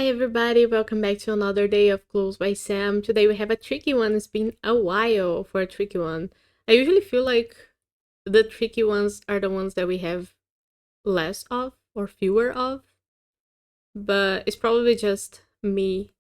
Hi everybody, welcome back to another day of Clues by Sam. Today we have a tricky one. It's been a while for a tricky one. I usually feel like the tricky ones are the ones that we have less of or fewer of, but it's probably just me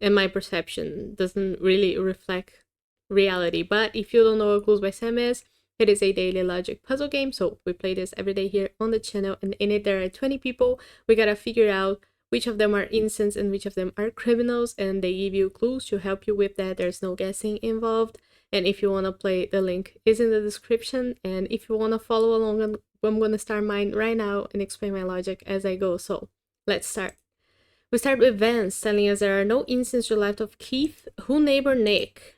and my perception doesn't really reflect reality. But if you don't know what Clues by Sam is, it is a daily logic puzzle game, so we play this every day here on the channel, and in it there are 20 people. We gotta figure out which of them are innocents and which of them are criminals, and they give you clues to help you with that. There's no guessing involved, and if you want to play, the link is in the description, and if you want to follow along, I'm going to start mine right now and explain my logic as I go. So let's start. We start with Vance telling us there are no innocents to the left of Keith, who neighbor Nick.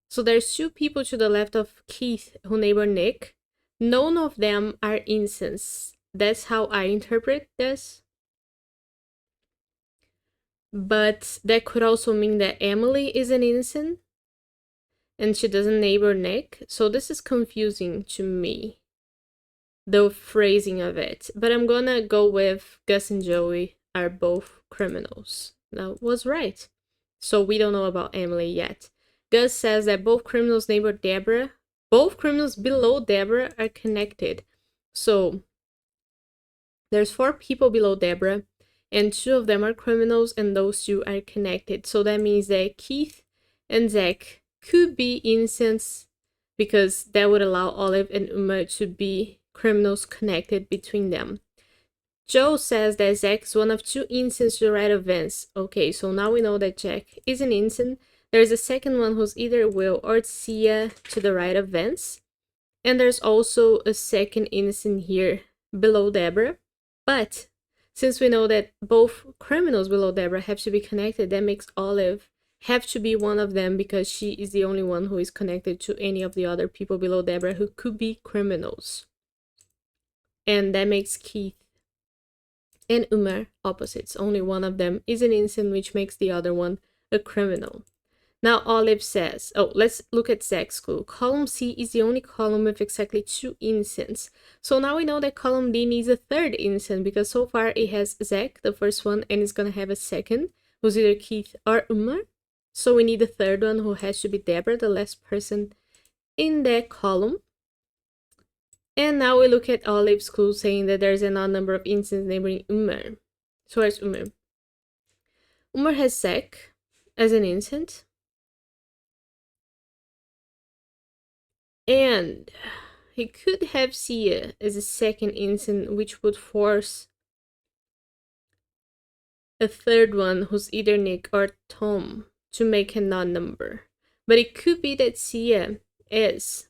So there's two people to the left of Keith who neighbor Nick. None of them are innocents. That's how I interpret this. But that could also mean that Emily is an innocent and she doesn't neighbor Nick. So this is confusing to me, the phrasing of it. But I'm gonna go with Gus and Joey are both criminals. That was right. So we don't know about Emily yet. Gus says that both criminals neighbor Deborah. Both criminals below Deborah are connected. So there's 4 people below Deborah, and 2 of them are criminals, and those 2 are connected. So that means that Keith and Zach could be innocents because that would allow Olive and Uma to be criminals connected between them. Joe says that Zach is one of 2 innocents to the right of Vance. Okay, so now we know that Jack is an innocent. There's a second one who's either Will or Tia to the right of Vance. And there's also a second innocent here below Deborah. But since we know that both criminals below Deborah have to be connected, that makes Olive have to be one of them because she is the only one who is connected to any of the other people below Deborah who could be criminals. And that makes Keith and Umar opposites. Only one of them is an innocent, which makes the other one a criminal. Now Olive says, let's look at Zach's clue. Column C is the only column with exactly 2 innocents. So now we know that column D needs a third innocent because so far it has Zach, the first one, and it's going to have a second, who's either Keith or Umar. So we need a third one who has to be Deborah, the last person in that column. And now we look at Olive's clue saying that there's an odd number of innocents neighboring Umar. So where's Umar? Umar has Zach as an innocent. And he could have Sia as a second innocent, which would force a third one who's either Nick or Tom to make a non-number. But it could be that Sia is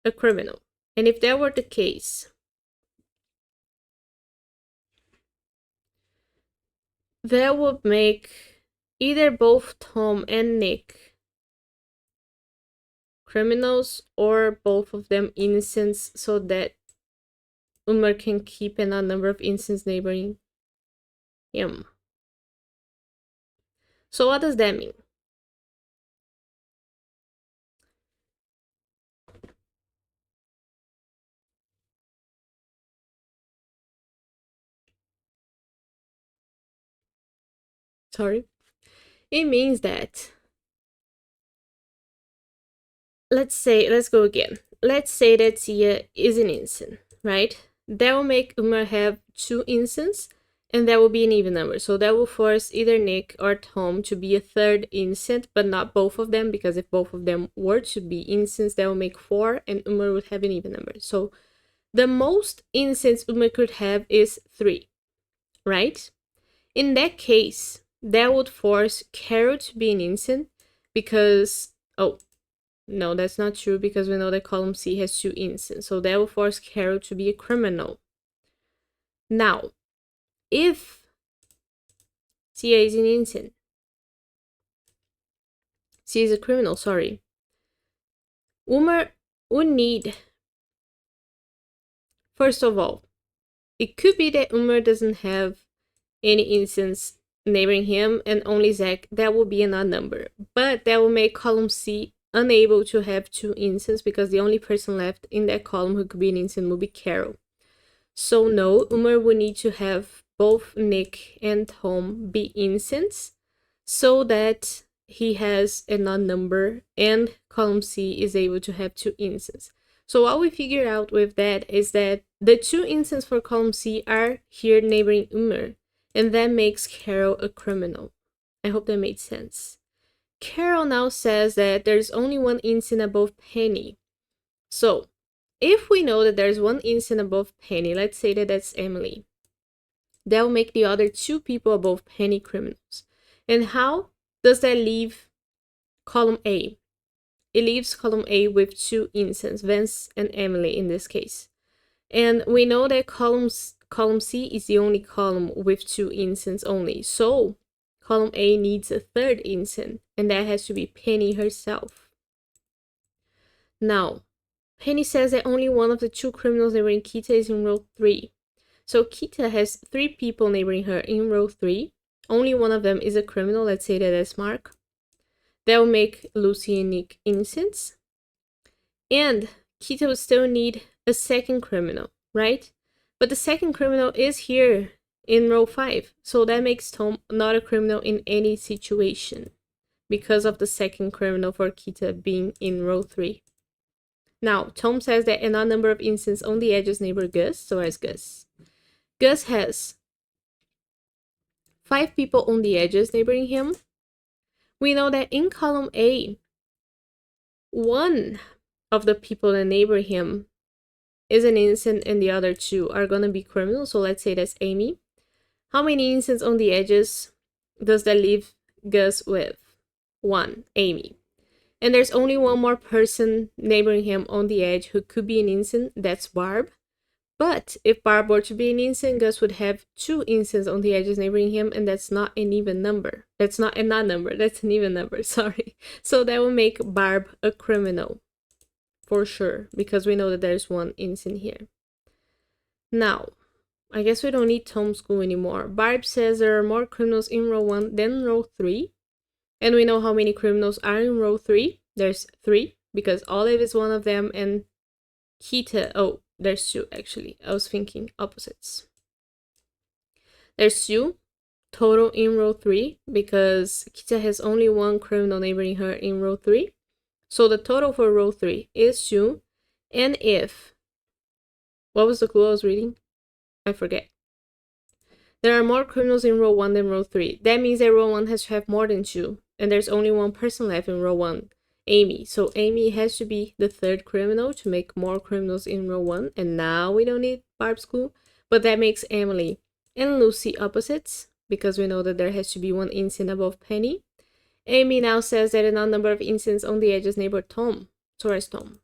a criminal. And if that were the case, that would make either both Tom and Nick criminals or both of them innocents so that Umar can keep an odd number of innocents neighboring him. So what does that mean? Sorry. It means that, let's go again. Let's say that Tia is an innocent, right? That will make Umar have 2 innocents, and that will be an even number. So that will force either Nick or Tom to be a third innocent, but not both of them, because if both of them were to be innocents, that will make 4, and Umar would have an even number. So the most innocents Umar could have is 3, right? In that case, that would force Carol to be an innocent because, no, that's not true because we know that column C has 2 innocents. So that will force Carol to be a criminal. Now, if Tia is an innocent, Tia is a criminal, sorry. Umar would need, first of all, it could be that Umar doesn't have any innocents neighboring him and only Zach. That will be an odd number. But that will make column C unable to have 2 innocents because the only person left in that column who could be an innocent will be Carol. So no, Umar would need to have both Nick and Tom be innocents so that he has an odd number and column C is able to have 2 instances. So what we figure out with that is that the 2 instances for column C are here neighboring Umer, and that makes Carol a criminal. I hope that made sense. Carol now says that there's only 1 instant above Penny. So if we know that there's 1 instant above Penny, let's say that that's Emily, that will make the other 2 people above Penny criminals. And how does that leave column A? It leaves column A with 2 instances, Vance and Emily in this case. And we know that column C is the only column with 2 instances only. So column A needs a 3rd instant, and that has to be Penny herself. Now, Penny says that only one of the 2 criminals neighboring Kita is in row 3. So Kita has 3 people neighboring her in row 3. Only one of them is a criminal, let's say that that's Mark. That will make Lucy and Nick innocents. And Kita would still need a 2nd criminal, right? But the 2nd criminal is here in row 5. So that makes Tom not a criminal in any situation because of the 2nd criminal for Kita being in row 3. Now, Tom says that an odd number of instances on the edges neighbor Gus. So as Gus. Gus has 5 people on the edges neighboring him. We know that in column A, 1 of the people that neighbor him is an innocent and the other 2 are gonna be criminals. So let's say that's Amy. How many innocents on the edges does that leave Gus with? 1, Amy. And there's only 1 more person neighboring him on the edge who could be an innocent, that's Barb. But if Barb were to be an innocent, Gus would have 2 innocents on the edges neighboring him, and that's not an even number. That's not an odd number, that's an even number, sorry. So that will make Barb a criminal, for sure, because we know that there's 1 innocent here. Now, I guess we don't need Tom's clue anymore. Barb says there are more criminals in row 1 than row 3. And we know how many criminals are in row 3. There's 3, because Olive is one of them, and Kita, oh, there's 2 actually. I was thinking opposites. There's 2 total in row 3 because Kita has only 1 criminal neighboring her in row 3. So the total for row 3 is 2. And if, what was the clue I was reading? I forget. There are more criminals in row 1 than row 3. That means that row 1 has to have more than 2. And there's only 1 person left in row 1. Amy. So Amy has to be the 3rd criminal to make more criminals in row 1. And now we don't need Barb's clue. But that makes Emily and Lucy opposites because we know that there has to be 1 instant above Penny. Amy now says that an odd number of instants on the edges neighbor Tom. So where's Tom?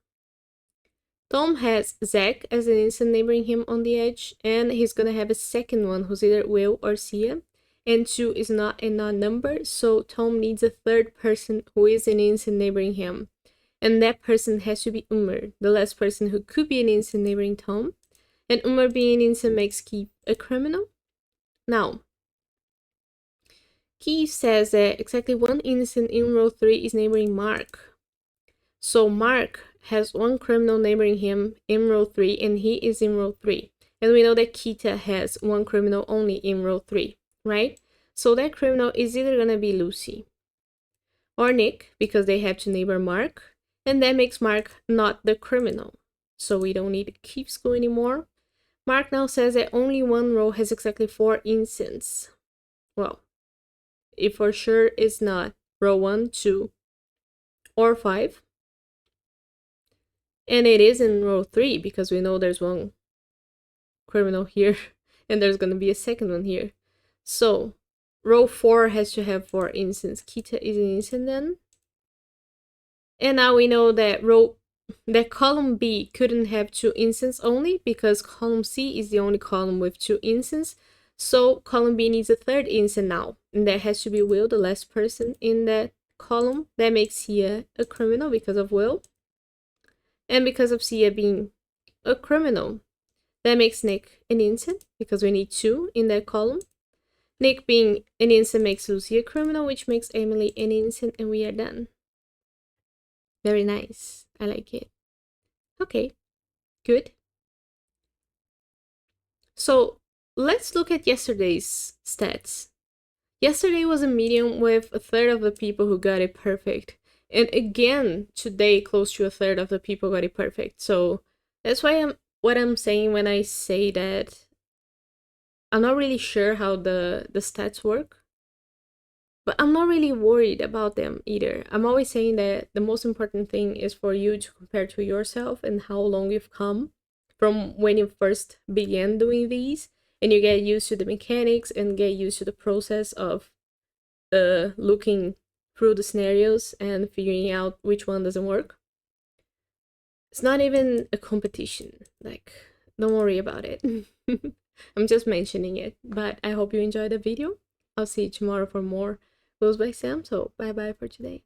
Tom has Zach as an instant neighboring him on the edge. And he's going to have a 2nd one who's either Will or Sia. And 2 is not an odd number, so Tom needs a 3rd person who is an instant neighboring him. And that person has to be Umer, the last person who could be an instant neighboring Tom. And Umer being an instant makes Keith a criminal. Now, Keith says that exactly 1 instant in row 3 is neighboring Mark. So Mark has 1 criminal neighboring him in row 3, and he is in row 3. And we know that Kita has 1 criminal only in row 3. Right? So that criminal is either gonna be Lucy or Nick because they have to neighbor Mark, and that makes Mark not the criminal. So we don't need Keith's clue anymore. Mark now says that only 1 row has exactly 4 instants. Well, it for sure is not row 1, 2, or 5. And it is in row 3 because we know there's 1 criminal here and there's gonna be a 2nd one here. So, row 4 has to have 4 instances. Kita is an instant then. And now we know that column B couldn't have 2 instances only because column C is the only column with 2 instances. So column B needs a 3rd instant now. And that has to be Will, the last person in that column. That makes Sia a criminal because of Will. And because of Sia being a criminal, that makes Nick an instant because we need 2 in that column. Nick being an instant makes Lucy a criminal, which makes Emily an instant, and we are done. Very nice. I like it. Okay, good. So let's look at yesterday's stats. Yesterday was a medium with a third of the people who got it perfect. And again, today, close to a third of the people got it perfect. So that's why what I'm saying when I say that I'm not really sure how the stats work. But I'm not really worried about them either. I'm always saying that the most important thing is for you to compare to yourself and how long you've come from when you first began doing these, and you get used to the mechanics and get used to the process of looking through the scenarios and figuring out which one doesn't work. It's not even a competition. Like, don't worry about it. I'm just mentioning it. But I hope you enjoyed the video. I'll see you tomorrow for more Goals by Sam. So bye bye for today.